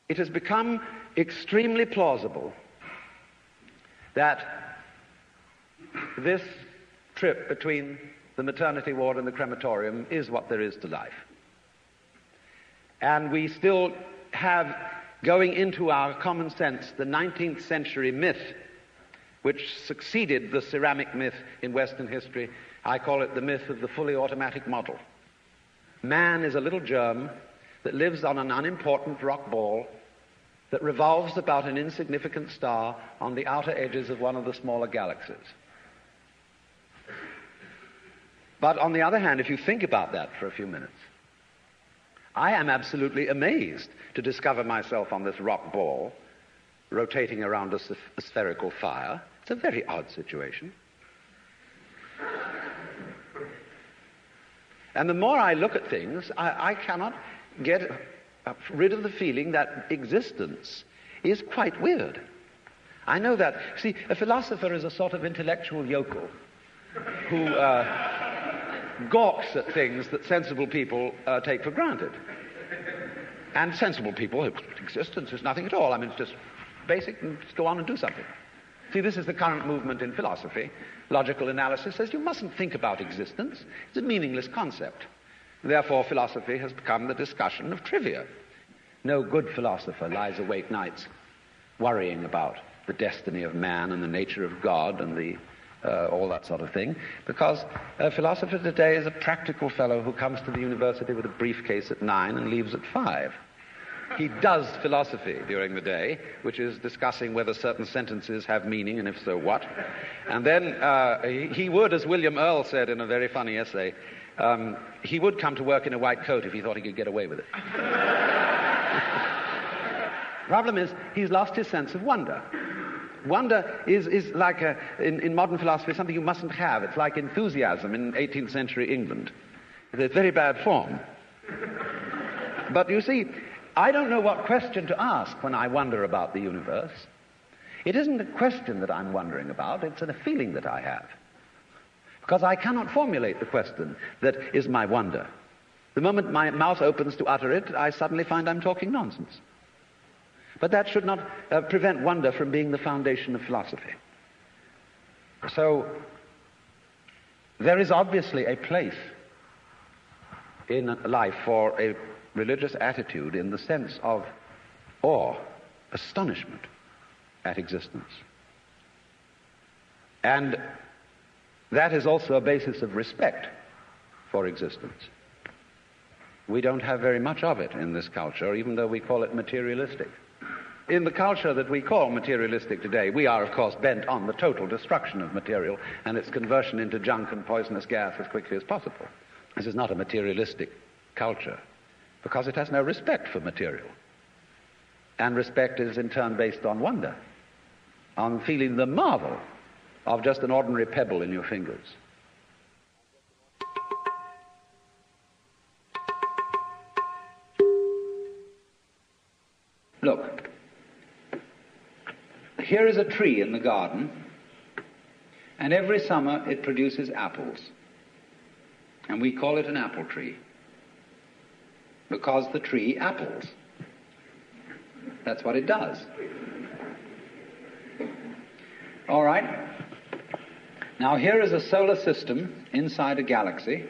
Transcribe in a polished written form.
it has become extremely plausible that this trip between the maternity ward and the crematorium is what there is to life. And we still have, going into our common sense, the 19th century myth, which succeeded the ceramic myth in Western history. I call it the myth of the fully automatic model. Man is a little germ that lives on an unimportant rock ball that revolves about an insignificant star on the outer edges of one of the smaller galaxies. But on the other hand, if you think about that for a few minutes, I am absolutely amazed to discover myself on this rock ball rotating around a spherical fire. It's a very odd situation. And the more I look at things, I cannot get rid of the feeling that existence is quite weird. I know that. See, a philosopher is a sort of intellectual yokel who gawks at things that sensible people take for granted. And sensible people, existence is nothing at all. I mean, it's just basic, and just go on and do something. See, this is the current movement in philosophy. Logical analysis says you mustn't think about existence. It's a meaningless concept. Therefore, philosophy has become the discussion of trivia. No good philosopher lies awake nights worrying about the destiny of man and the nature of God and all that sort of thing, because a philosopher today is a practical fellow who comes to the university with a briefcase at 9 and leaves at 5. He does philosophy during the day, which is discussing whether certain sentences have meaning, and if so, what. And then he would, as William Earle said in a very funny essay, he would come to work in a white coat if he thought he could get away with it. Problem is, he's lost his sense of wonder. Wonder is like, in modern philosophy, something you mustn't have. It's like enthusiasm in 18th century England. It's very bad form. But you see, I don't know what question to ask when I wonder about the universe. It isn't a question that I'm wondering about, it's a feeling that I have. Because I cannot formulate the question that is my wonder. The moment my mouth opens to utter it, I suddenly find I'm talking nonsense. But that should not prevent wonder from being the foundation of philosophy. So, there is obviously a place in life for a religious attitude in the sense of awe, astonishment at existence. And that is also a basis of respect for existence. We don't have very much of it in this culture, even though we call it materialistic. In the culture that we call materialistic today, we are, of course, bent on the total destruction of material and its conversion into junk and poisonous gas as quickly as possible. This is not a materialistic culture, because it has no respect for material. And respect is in turn based on wonder, on feeling the marvel of just an ordinary pebble in your fingers. Look, here is a tree in the garden, and every summer it produces apples. And we call it an apple tree, because the tree apples. That's what it does. All right. Now here is a solar system inside a galaxy,